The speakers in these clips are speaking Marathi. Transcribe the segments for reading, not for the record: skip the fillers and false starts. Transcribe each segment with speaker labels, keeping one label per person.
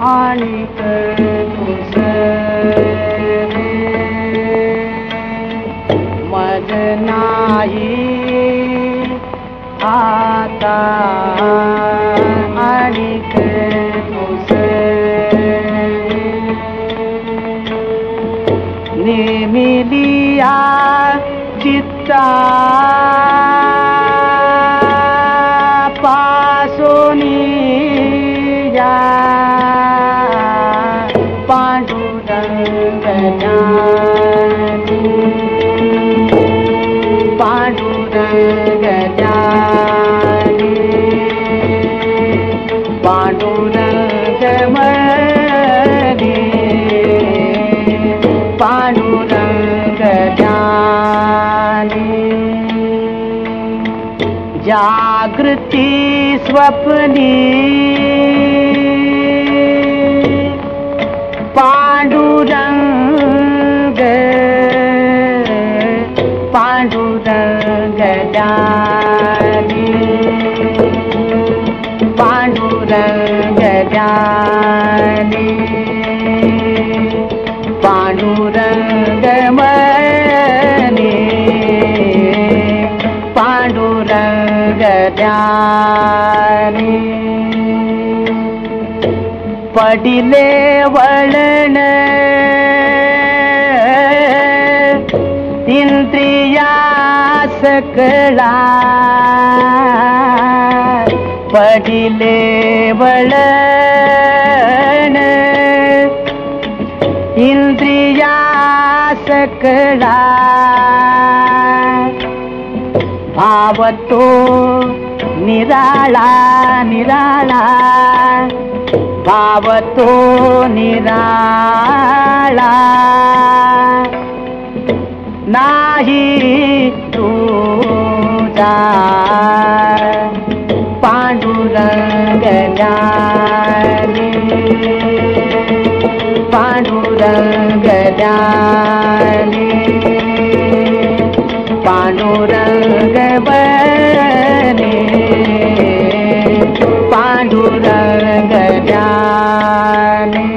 Speaker 1: आणिक दुसरे मज नाही आता आणिक दुसरे नेमिलिया चित्ता पासोनिया पांडुरंग जानी पांडुरंग जानी पांडुरंग मनी पांडुरंग जानी जागृती स्वप्नी पांडुरंग पांडुरंग जानी पांडुरंग जानी पांडुरंग मनी पांडुरंग जानी पडिले वळण इंद्रिया सकळा पडिले वळण इंद्रिया सकळा भाव तो निराळा निराळा भाव तो निराळा नाही तुझा पांडुरंग जानी पांडुरंग जानी पांडुरंग बनी पांडुरंग जानी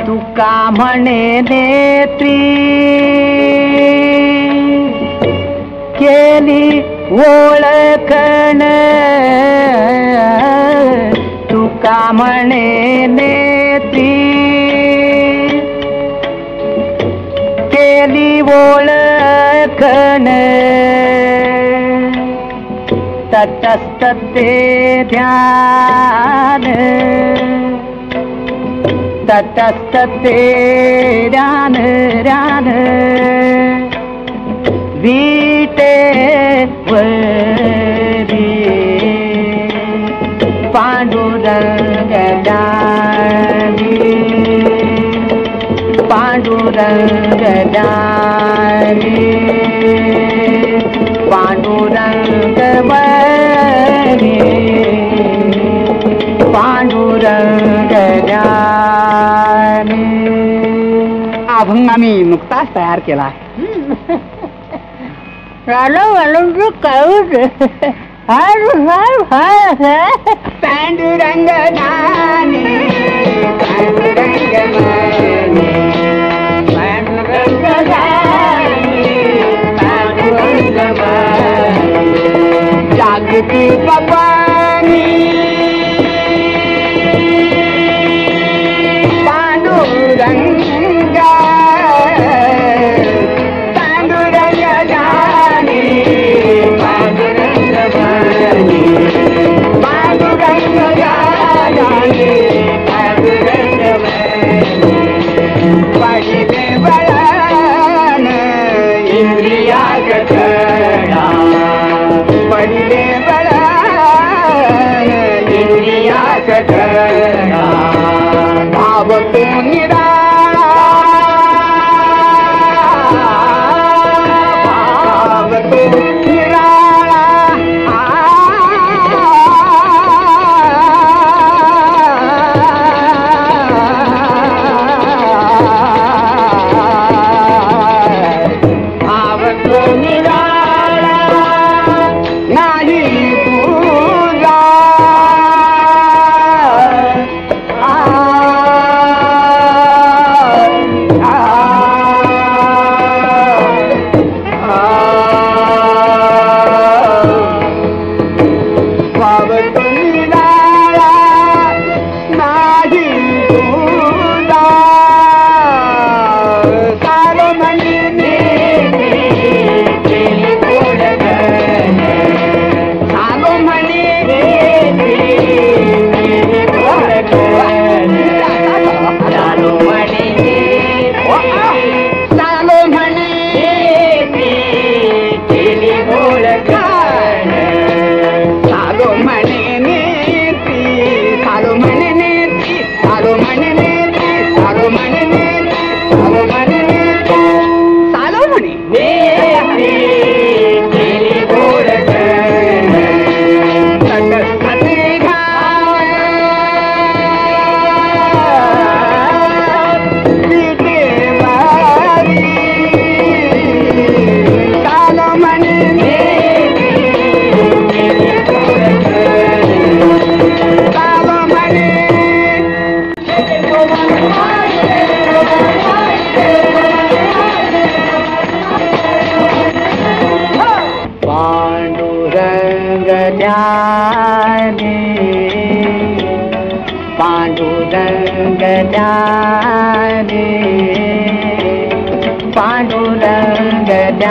Speaker 1: तुका म्हणे नेत्री केली ओळखण तुका म्हणे नेत्री केली ओळखण तटस्थ ते ध्यान तटस्थ ते ध्यान ध्यान वीटे वरी पांडुरंग जानी पांडुरंग जानी पांडुरंग बनी पांडुरंग जानी अभंग आम्ही नुकताच तयार केला. पांडुरंग जानी पांडुरंग बनी पांडुरंग जानी पांडुरंग बनी जागती पवानी पांडुरंग पांडुरंग जानी पांडुरंग बनी पांडुरंग जानी पांडुरंग बनी पडिले वळण इंद्रिया सकळा पडिले वळण इंद्रिया सकळा भाव तो निराळा भाव तो निराळा भाव तो निराळा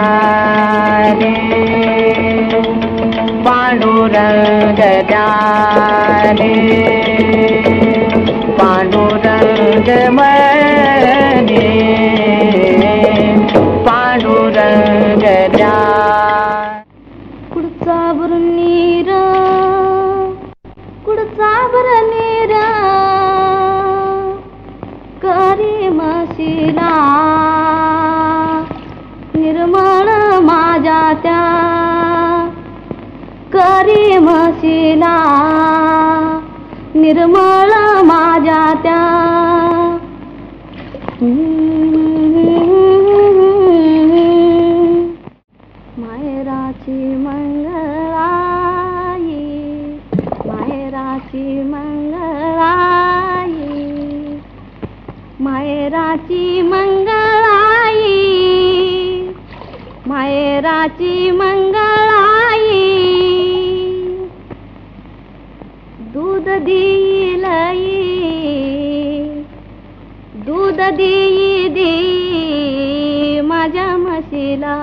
Speaker 1: जाने पांडुरंग जाने पांडुरंग मने पांडुरंग जाने
Speaker 2: कुडचा नीर करी म्हशीला निर्मळ माझ्या त्या करी म्हशीला निर्मळ माझ्या त्या माहेराची मंगळाई माहेराची मंगळाई माहेराची मंगळाई माहेराची मंगळाई दूध देई माझ्या म्हशीला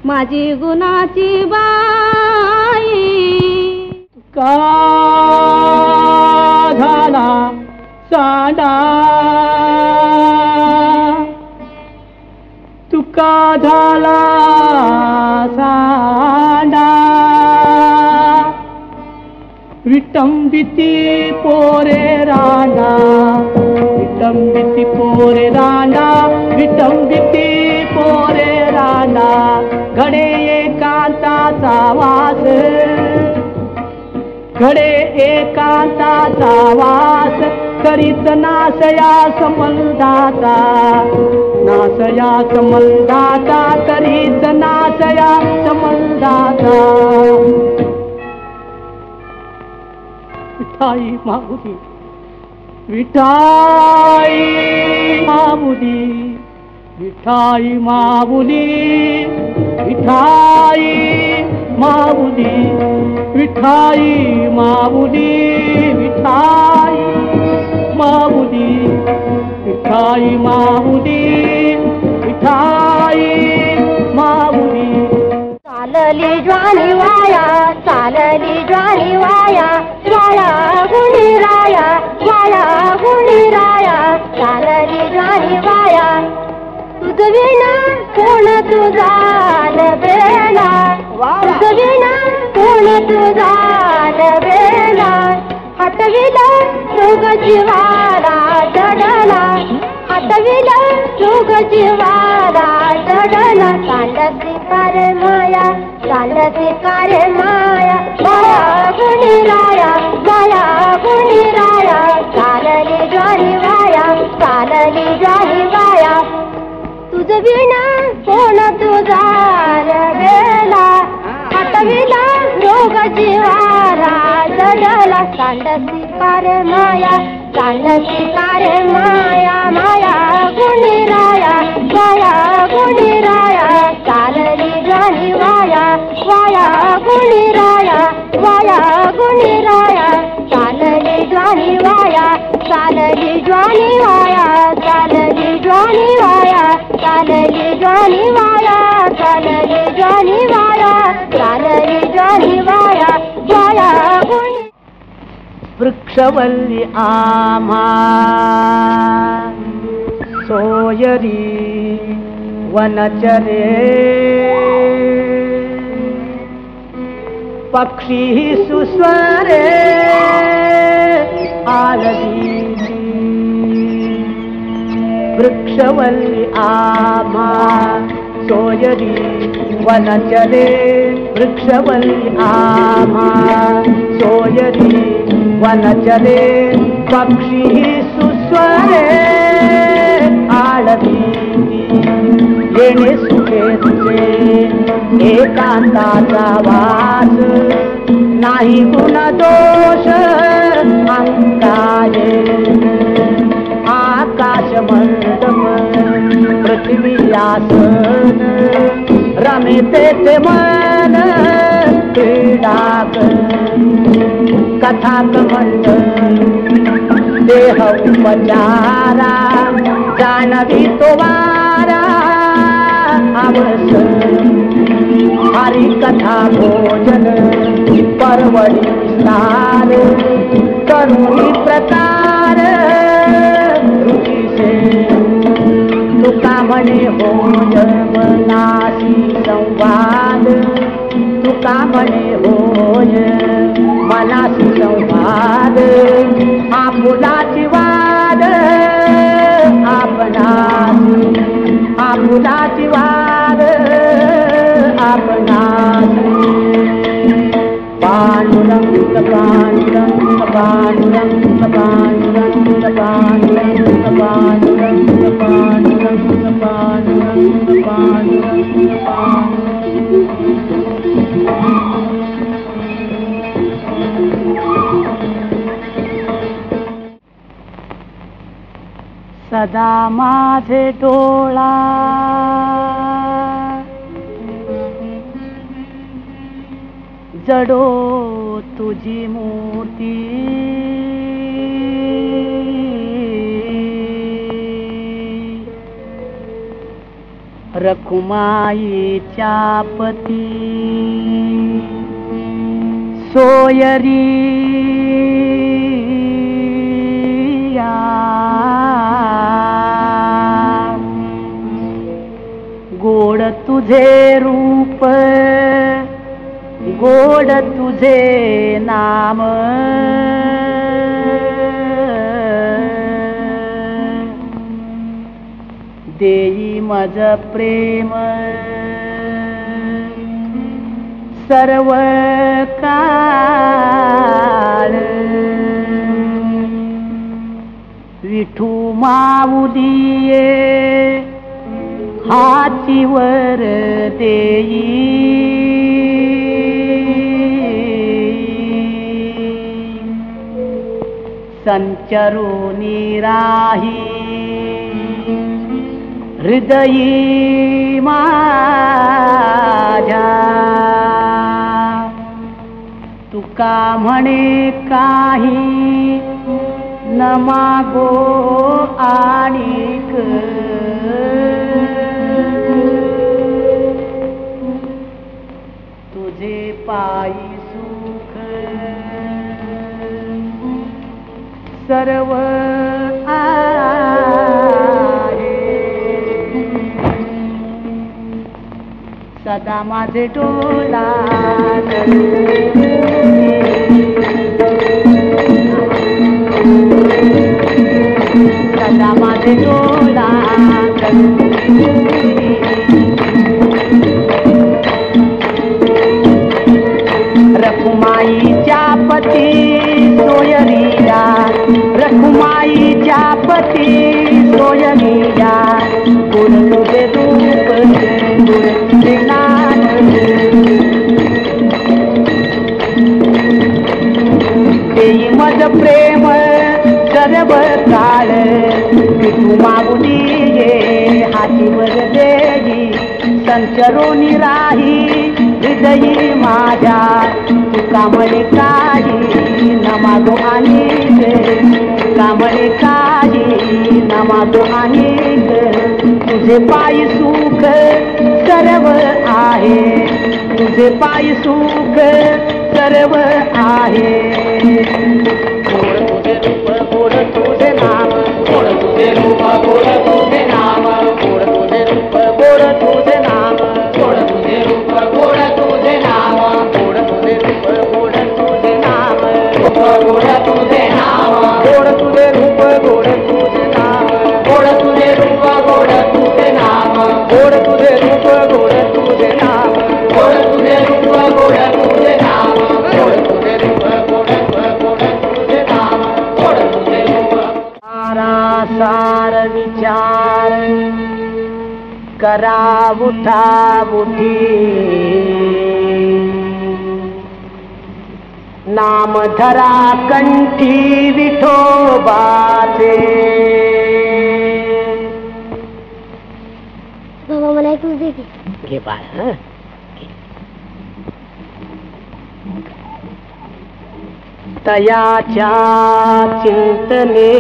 Speaker 2: माझी गुणाची बाई
Speaker 1: का झाला सांडा तुका झाला सांडा विटंबिती पोरे रांडा विटंबिती पोरे रांडा विटंबिती पोरे रांडा घडे एकांताचा वास घडे एकांताचा वास करीत नासया समलदाता करीत नासया समलदाता विठाई माऊली विठाई माऊली विठाई माऊली विठाई माऊली विठाई माऊली विठाई माऊली विठाई माऊली विठाई माऊली
Speaker 2: चालली ज्वानी वाया चालली ज्वानी वाया वाया गुणी राया चालली ज्वानी वाया तुझ विना कोण तुझा बेला तुझ विना कोण तुझा बेला हटविला रोग जीवाला जडला हटविला रोग जीवाला जडला चालती कारे माया चालती कारे माया माया गुणी राया चालली ज्वानी वाया तुझ विना कोण तुझा बेला हटविला रोग जीवाला जडला चालती कारे माया माया गुणी राया चालली ज्वानी वाया गुणी राया चालली ज्वानी वाया चालली ज्वानी वाया गुणी
Speaker 1: वृक्षवल्ली आम्हा सोयरी वनचरे पक्षी सुस्वरे आलदी वृक्षवल्ली आम्हा सोयरी वनचरे वृक्षवल्ली आम्हा सोयरी वनचरे पक्षी सुस्वरे आळवी येणे सुखे तुझे एकांताचा वास नाही गुण दोष अंगाये आकाश मंडप पृथ्वी आसन रमते ते मन क्रीडाक कथाक मंडळ देह उपचारा जाणवी तो वारा आवस भोजन परवडी विस्तार करुणी प्रकार रुचीसे तुका म्हणे होय मनासी संवाद तुका म्हणे होय मनासी संवाद आपुलाची वाद आपणासी आपुलाची वाद आपणासी पांडुरंग पांडुरंग पांडुरंग पांडुरंग पांडुरंग पांडुरंग पांडुरंग पांडुरंग सदा माझे डोळा जडो तुझी मूर्ती रखुमाईच्या पती सोयरी गोड तुझे रूप गोड तुझे नाम देई मज प्रेम सर्व काळ विठू माऊलीये हातीवर देई संचरुनी राही हृदयी माझ्या तुका म्हणे काही न मागो आणिक तुझे पायी सुख सर्व आहे सदा माझे डोळा सदा माझे डोळा रखुमाईच्या पती सोयरिया रखुमाईच्या पती सोयरिया गुण तुझे रूप गुण तुझे ज्ञान देई मज प्रेम सर्व काळ विठू माऊलीये हातीवर देई संचरोनी राही हृदयी माझ्या तुका म्हणे काही न मागो अनेक तुका म्हणे काही न मागो अनेक तुझे पायी सुख सर्व आहे तुझे पायी सुख सर्व आहे गोड तुझे नाम गोड तुझे रूप गोड तुझे नाम गोड तुझे रूप गोड तुझे नाम गोड तुझे रूप गोड तुझे नाम गोड तुझे रूप गोड तुझे नाम गोड तुझे नाम गोड तुझे रूप गोड तुझे नाम गोड तुझे रूप गोड तुझे नाम गोड तुझे रूप गोड तुझे नाम गोड तुझे रूप गोड तुझे नाम गोड तुझे रूप गोड तुझे नाम गोड तुझे रूप सार विचार करा उठा उठी नाम धरा कंठी विठोबाचे
Speaker 2: बाबा मला एक दे की
Speaker 1: घे बाळ तयाच्या चिंतने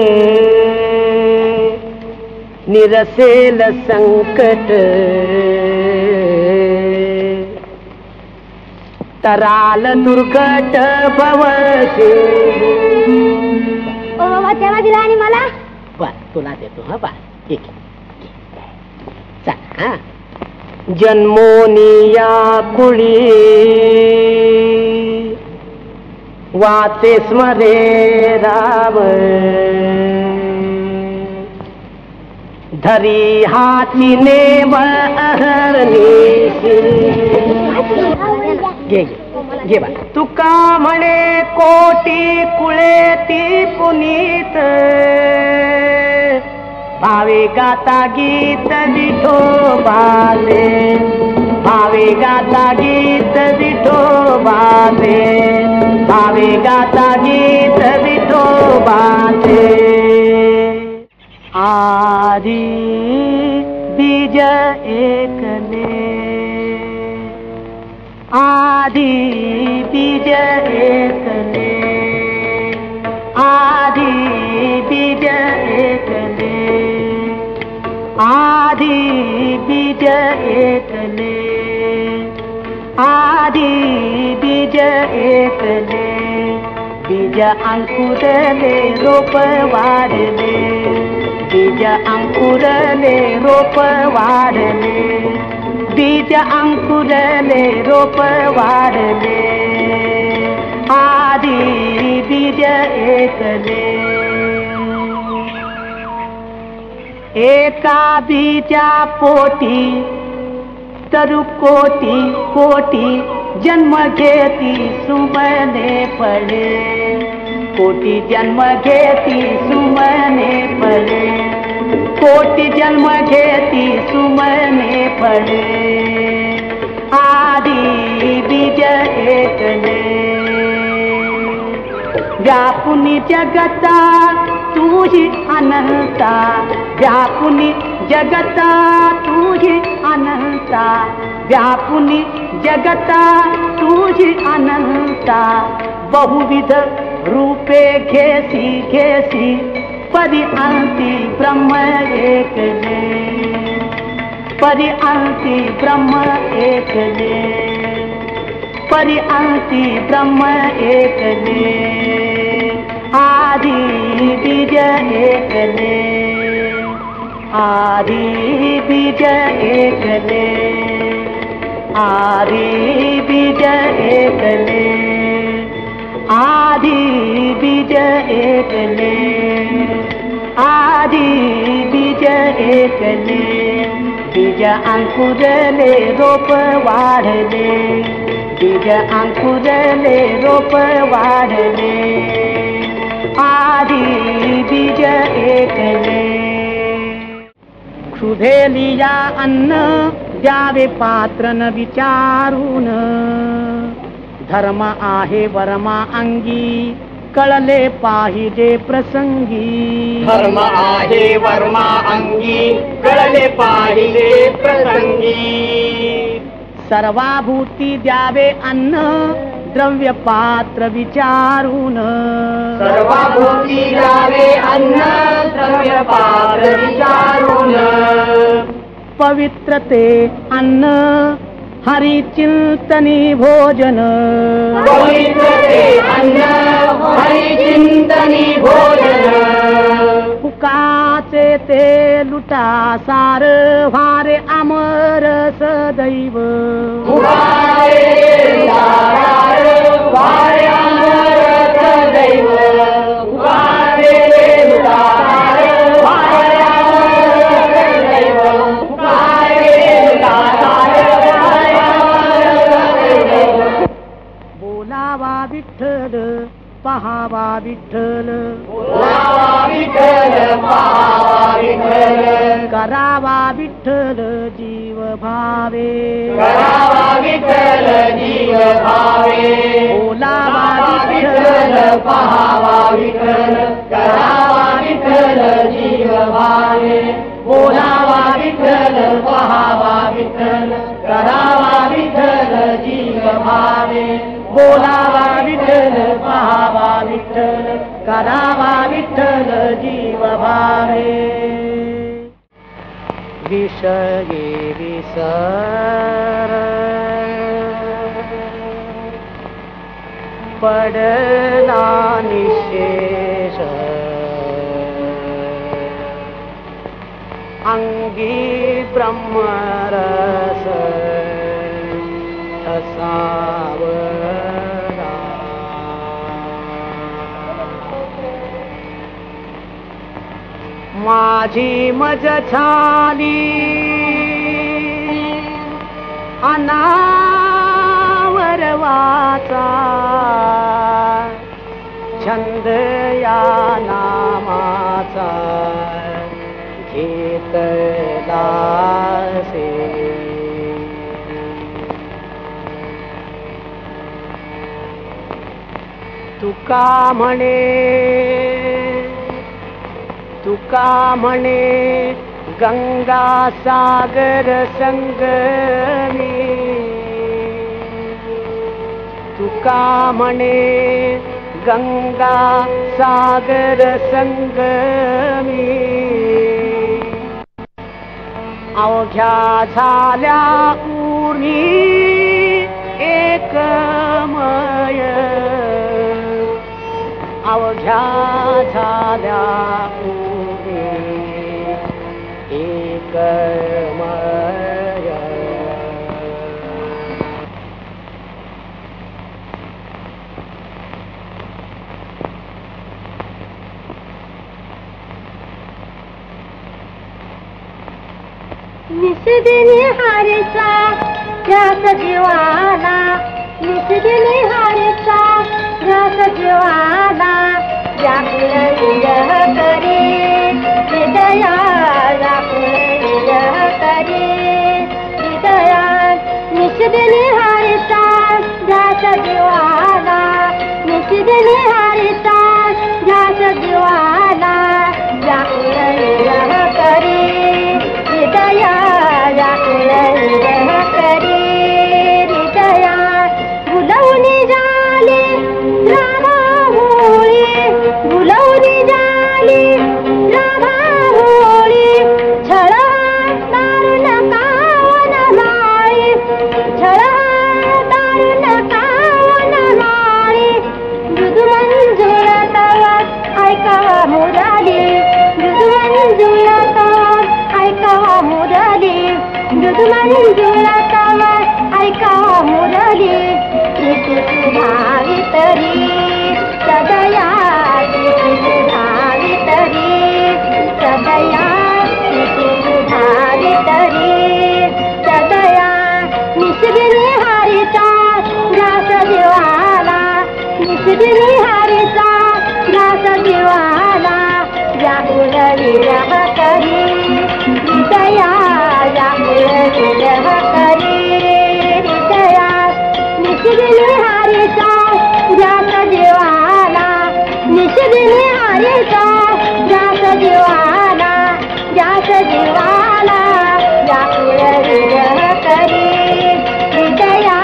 Speaker 1: निरसेल संकट तराल दुर्गट भवसे.
Speaker 2: ओ बाबा तेव्हा दिला आणि मला
Speaker 1: बर तुला देतो हा बा ठीक चल हा. जन्मोनिया कुळी वाचे स्मरे राव धरी हाती नेम अहरणी. घे घे बा. तुका म्हणे कोटी कुळे ती पुनीत भावे गाता गीत विठोबाचे. भावे गाता गीत विठोबाचे. भावे गाता गीत विठोबाचे. आदि बीज एकले. आदि बीज एकले. आदि बीज एकले. आदि बीज एकले. आदि बीज एकले. बीज अंकुरले रोप वाढले. बीज अंकुरले रोप वाढले. बीज अंकुरले रोप वाढले. आदि बीज एकले. एका बीजा पोटी तरु कोटी कोटी जन्म घेती सुमने पडे. कोटी जन्म घेती सुमने पडे. कोटी जन्म घेती सुमने पडे. आदि बीज एकले. व्यापुनी जगता तुझी अनंता. व्यापुनी जगता तुझी अनंता. व्यापुनी जगता तुझी अनंता. बहुविध रूपे घेसी घेसी परि अंती ब्रह्म एकले. परि अंती ब्रह्म एकले. परि अंती ब्रह्म एकले. आदि बीज एकले. आदि बीज एकले. आदि बीज एकले. आदि बीज एकले. आदि बीज एकले. बीज अंकुरले रोप वाढले. बीज अंकुरले रोप वाढले. आदि बीज एकले. क्षुधेलिया अन्न द्यावे पात्र न विचारून. धर्म आहे वर्मा अंगी कळले पाहिजे प्रसंगी.
Speaker 3: धर्म आहे वर्मा अंगी कळले पाहिजे प्रसंगी.
Speaker 1: सर्वाभूती द्यावे अन्न द्रव्य पात्र विचारून.
Speaker 3: सर्वाभूती द्यावे अन्न द्रव्य पात्र विचारून.
Speaker 1: पवित्रते अन्न हरिचिंतनी भोजन.
Speaker 3: पवित्रते अन्न हरिचिंतनी भोजन.
Speaker 1: फुकाचे ते लुटा सार वारे अमर सदैव.
Speaker 3: उभारे दारार वारे अमर सदैव. उभारे दारार वारे अमर सदैव. उभारे दारार वारे अमर सदैव.
Speaker 1: बोलावा विठ्ठल पहावा विठ्ठल.
Speaker 3: बोलावा विठ्ठल पहावा विठ्ठल.
Speaker 1: करावा विठ्ठल जीव भावे.
Speaker 3: करावा विठ्ठल जीव भावे.
Speaker 1: बोलावा
Speaker 3: विठ्ठल पहावा विठ्ठल. करावा विठ्ठल जीव भावे. बोलावा विठ्ठल पहावा विठ्ठल. करावा विठ्ठल जीव भावे.
Speaker 1: बोलावा विठ्ठल पहावा विठ्ठल. करावा विठ्ठल जीव भावे. विषये विसर पडला निशेष अंगी ब्रह्मरस ठसावला माझी मज छाली अनावर वाचा छंद या नामाचा घेतलासे तुका म्हणे गंगा सागर संगमी तुका म्हणे गंगा सागर संगमी अवघ्या झाल्या उर्मी एकमय अवघ्या झाल्या उर्मी एकमय
Speaker 2: निषदिनी हारेचा ध्यास जीवाला निषदिनी हारेचा ध्यास जीवाला व्याकुळ विरह करी हृदया व्याकुळ विरह करी हृदया निषदिनी हारेचा ध्यास जीवाला निषदिनी हारेचा ध्यास जीवाला व्याकुळ विरह करी हृदया व्याकुळ विरह करी हृदया भुलवून झाली राधा भोळी भुलवून झाली राधा भोळी छळ दारुण कावन माळी छळ दारुण कावन माळी मृदू मंजूळ तव ऐकावा मुराली मृदू मंजूळ तव ऐकावा मुरली मृदू मंजूळ तव ऐकावा मुरली इति सुधावितरी सदया इति सुधावितरी सदया इति सुधावितरी सदया निषदिनी हारीचा ध्यास जीवाला निषदिनी हारीचा ध्यास जीवाला व्याकुळ विरह करी हृदया व्याकुळ विरह करी हृदया निषदिनी हारीचा ध्यास जीवाला निषदिनी हारीचा ध्यास जीवाला ध्यास जीवाला व्याकुळ विरह करी हृदया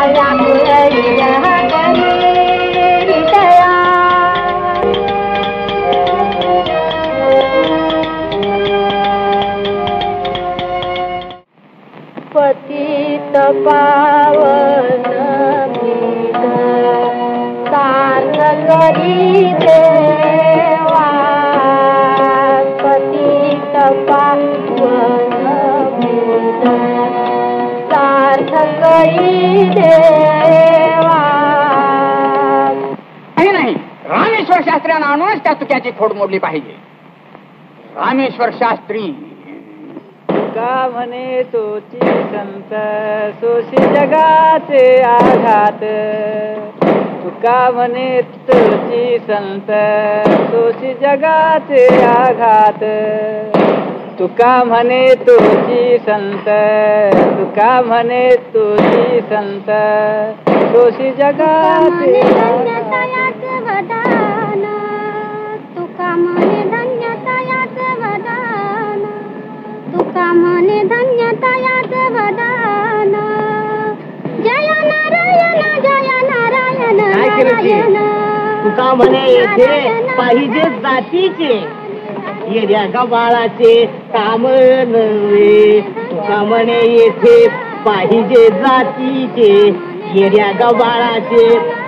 Speaker 2: व्याकुळ विरह करी हृदया पतित पावन पीठ सार्थ करी देवा पतित पावन पीठ सार्थ करी देवा
Speaker 3: नाही रामेश्वर शास्त्र्यांना आणूनच त्या तुक्याची खोड मोडली पाहिजे. रामेश्वर शास्त्री
Speaker 1: तुका म्हणे तोची संत सोशी जगाचे आघात तुका म्हणे तोची संत सोशी जगाचे आघात तुका म्हणे तोची संत तुका म्हणे तोची संत सोशी जगाचे
Speaker 2: धन्यतायाचे वदान तुका म्हणे धन्यतायाचे वदान तुका म्हणे धन्यतायाचे वदान जय नारायण नारायण
Speaker 1: तुका म्हणे येथे पाहिजे जातीचे येड्या गबाळाचे काम नव्हे तुका म्हणे येथे पाहिजे जातीचे येड्या गबाळाचे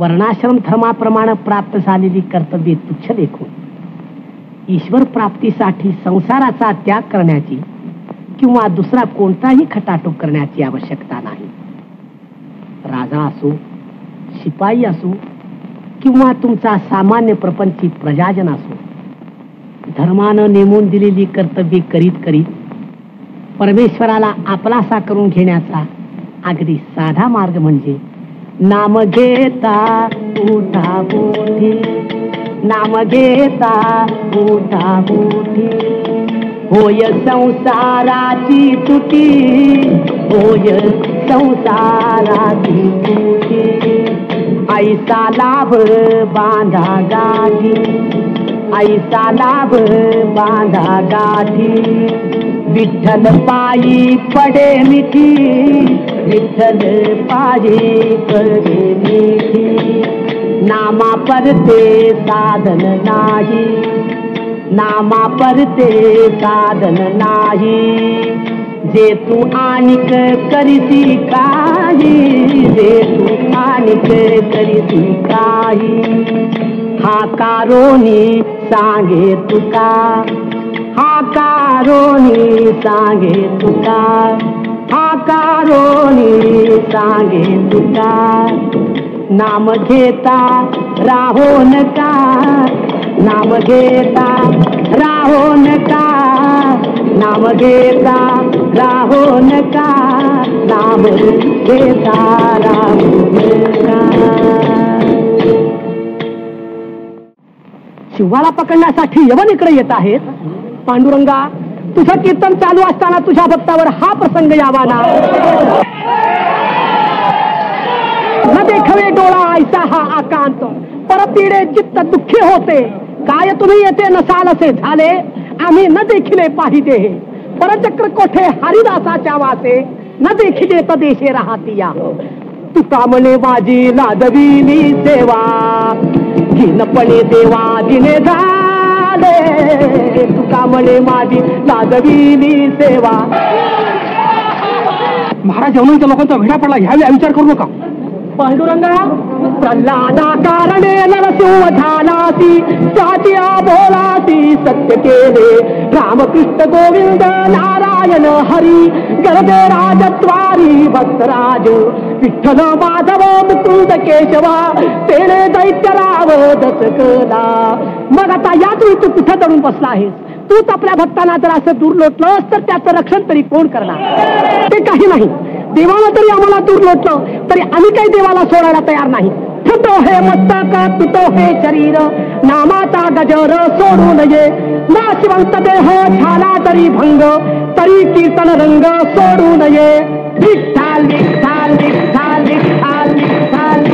Speaker 4: वर्णाश्रम धर्माप्रमाणे प्राप्त झालेली कर्तव्ये तुच्छ देखून ईश्वर प्राप्तीसाठी संसाराचा त्याग करण्याची किंवा दुसरा कोणताही खटाटोप करण्याची आवश्यकता नाही. राजा असो, शिपाई असो किंवा तुमचा सामान्य प्रपंची प्रजाजन असो, धर्मानं नेमून दिलेली कर्तव्ये करीत करीत परमेश्वराला आपलासा करून घेण्याचा अगदी साधा मार्ग म्हणजे नाम घेता उठा बोठी, नाम घेता उठा बोठी. होय संसाराची तुटी, होय संसाराची तुटी. ऐसा लाभ बांधा गाठी, ऐसा लाभ बांधा गाठी. विठ्ठल पायी पडे मिठी, विठ्ठल पायी पडे मिठी. नामा परते साधन नाही, नामा परते साधन नाही. जे तू आणिक करीसी काही, जे तू आणिक करीसी काही. हा कारोनी सांगे तुका, हा कारोनी सांगे तुका, हा कारोनी सांगे तुका. नाम घेता राहो नका, नाम घेता राहो नका, नाम घेता राहो नका, नाम घेता राहो नका. शिवाला पकडण्यासाठी यवन इकडे येत आहेत. पांडुरंगा, तुझं कीर्तन चालू असताना तुझ्या भक्तावर हा प्रसंग यावा ना. न देखवे डोळा ऐसा हा आकांत, परतीडे चित्त दुःखी होते. काय तुम्ही येते नसाल असे झाले, आम्ही न देखिले पाहिजे. परचक्र कोठे हरिदासाच्या वासे, न देखिले तदेशे राहतिया. तुका म्हणे माझी लाजविली सेवा, हीनपणे देवा दिने झाले. तुका म्हणे माझी लाजविली सेवा. महाराज यवनांच्या लोकांचा भेडा पडला, ह्यावेळी विचार करू नका. पांडुरंगा, प्रल्हादा कारणे नरसिंह झालासी, त्याच्या बोलासी सत्य केले. रामकृष्ण गोविंद नारायण हरी, गर्भे राजद्वारी भक्तराज. विठ्ठल माधव मुकुंद केशवा, तेने दैत्य राव दशकला. मग आता याच वेळी तू कुठे दडून बसला आहेस? तूच आपल्या भक्तांना जर असं दूर लोटलंस तर त्याचं रक्षण तरी कोण करणार? ते काही नाही. देवाला तरी आम्हाला दूर लोटलं तरी आम्ही काही देवाला सोडायला तयार नाही. तुटो हे मस्तक, तुटो हे शरीर, नामाचा गजर सोडू नये. नाशिवंत देह झाला तरी भंग, तरी कीर्तन रंग सोडू नये. विठ्ठल विठ्ठल विठ्ठल विठ्ठल विठ्ठल.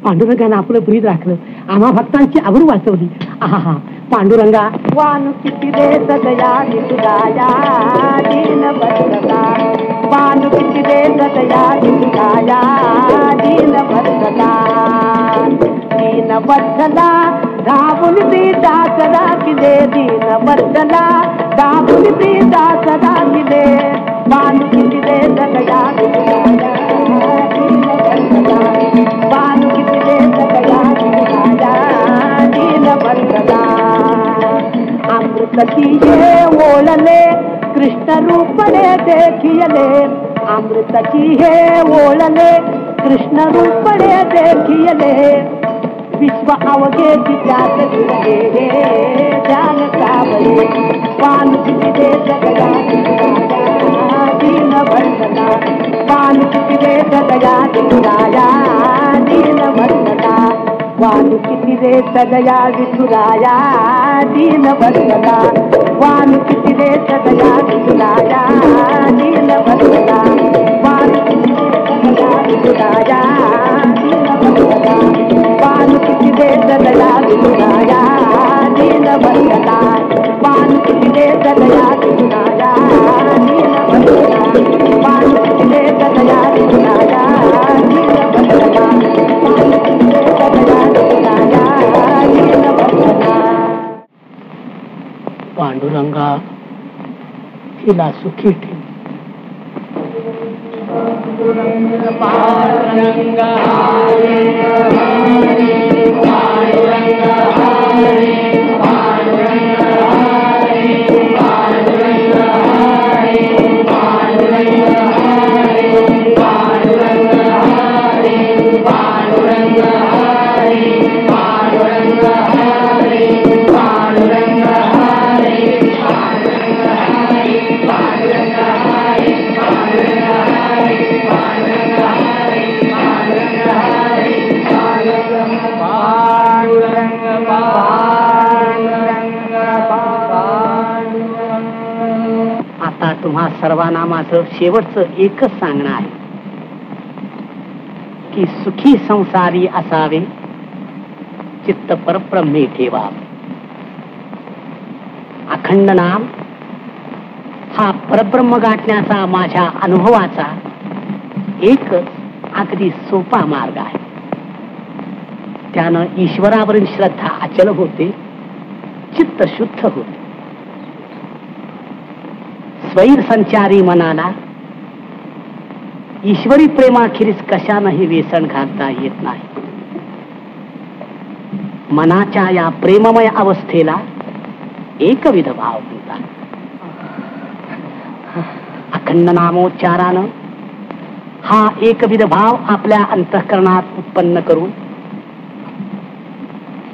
Speaker 4: पांडुरंगानं आपलं ब्रीद राखलं, आम्हा भक्तांची आबरू वाचवली. आहा, पांडुरंगा वानु किती रे सदया विठुराया दीन बंधना वानु किती रे सदया विठुराया दीन बंधना दीन बंधना धावून प्रीता सदा किले दीन बंधना धावून प्रीता सदा किले वानु किती रे सदया विठुराया दीन बंधना वानु किती रे सदया विठुराया दीन बंधना अमृतची हे ओळले कृष्ण रूपले देखियले अमृतची हे ओळले कृष्ण रूपले देखियले विश्व अवघे त्यात घडले ध्यान सावले पान किती सगळ्या दीन बंधना पान किती सगळ्या दिराया दीन बंधना वानु किती रे सदया विठुराया दीन बंधना वानु किती रे सदया विठुराया दीन बंधना वानु किती रे सदया विठुराया दीन बंधना वानु किती रे सदया विठुराया दीन बंधना वानु किती रे सदया विठुराया दीन बंधना वानु किती रे सदया विठुराया दीन बंधना वानु किती रे सदया पांडुरंगा तिला सुखी ठेव पांडुरंगा आता तुम्हा सर्वांना माझं शेवटचं एकच सांगणं आहे की सुखी संसारी असावे चित्त परब्रह्मे ठेवावे अखंड नाम हा परब्रह्म गाठण्याचा माझ्या अनुभवाचा एकच अगदी सोपा मार्ग आहे त्यानं ईश्वरावरील श्रद्धा अचल होते चित्त शुद्ध होते स्वैर संचारी मनाला ईश्वरी प्रेमाखेरीज कशानंही व्यसन घालता येत नाही मनाच्या या प्रेममय अवस्थेला एकविध भाव म्हणतात अखंड नामोच्चारानं हा एकविध भाव आपल्या अंतःकरणात उत्पन्न करून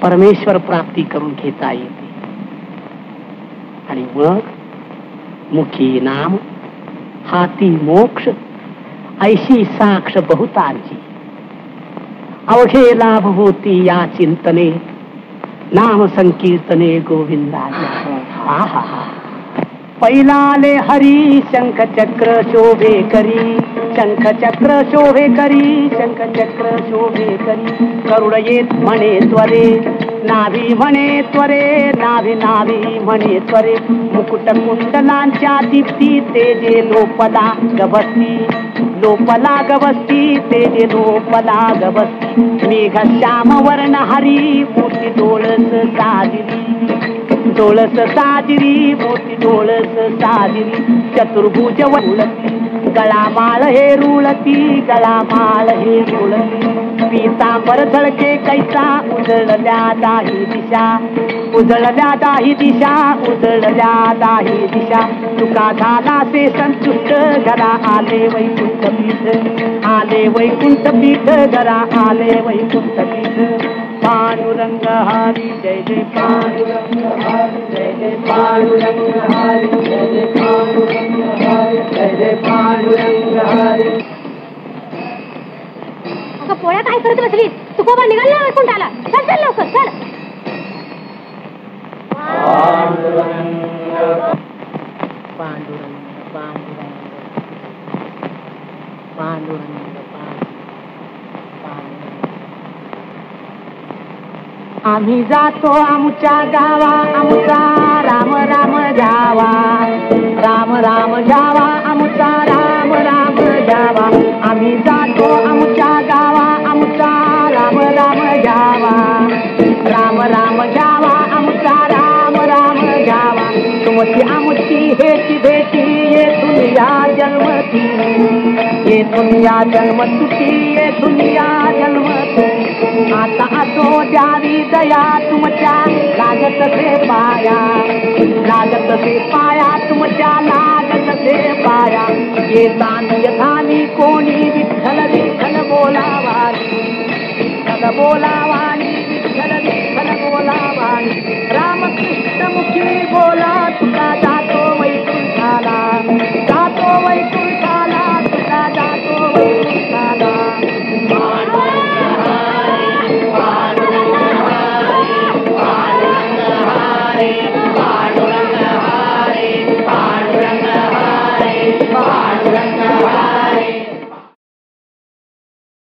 Speaker 4: परमेश्वर प्राप्ती करून घेता येते आणि मग मुखी नाम हाती मोक्ष ऐशी साक्ष बहुतांची अवघे लाभ होती या चिंतने नाम संकीर्तने गोविंदा पैलाले हरी शंख चक्र शोभे करी शंख चक्र शोभे करी शंख चक्र शोभे करी करुण येत म्हणे त्वरे नाभी म्हणे त्वरे नाभी नाभी म्हणे त्वरे मुकुट कुंडलांच्या दीप्ती तेजे लोपला गवस्ती तेजे लोपला गवस्ती मेघ श्याम वर्ण हरी मोठी डोळस साजिरी मोठी डोळस साजिरी चतुर्भुज वळती गळा माळ हे रुळती गळा माळ हे रुळती पीतांबर झळके कैसा उजळल्या दाही दिशा उजळल्या दाही दिशा उजळल्या दाही दिशा तुका झाला से संतुष्ट घरा आले वैकुंठ पीठ आले वैकुंठ पीठ घरा आले वैकुंठ पीठ पांडुरंग हरी जय जय पांडुरंग हरी जय जय पांडुरंग हरी जय जय पांडुरंग हरी जय जय पांडुरंग हरी
Speaker 2: अगं पोळ्या काय करत बसली तुकोबा निघाला वैकुंठाला चल चल लवकर चल
Speaker 4: पांडुरंग पांडुरंग पांडुरंग पांडुरंग
Speaker 1: आम्ही जातो आमच्या गावा आमचा राम राम जावा राम राम जावा आमचा राम राम जावा आम्ही जातो आमच्या गावा आमचा राम राम जावा राम राम जावा आमचा राम राम जावा तुमची आमची हेची भेटी येथून या जन्मती येथून या जन्मतुटी येथून या जन्मती आता असो द्यावी दया तुमच्या लागत से पाया तुमच्या लागत से पाया येतानी कोणी विठ्ठल विठ्ठल बोलावा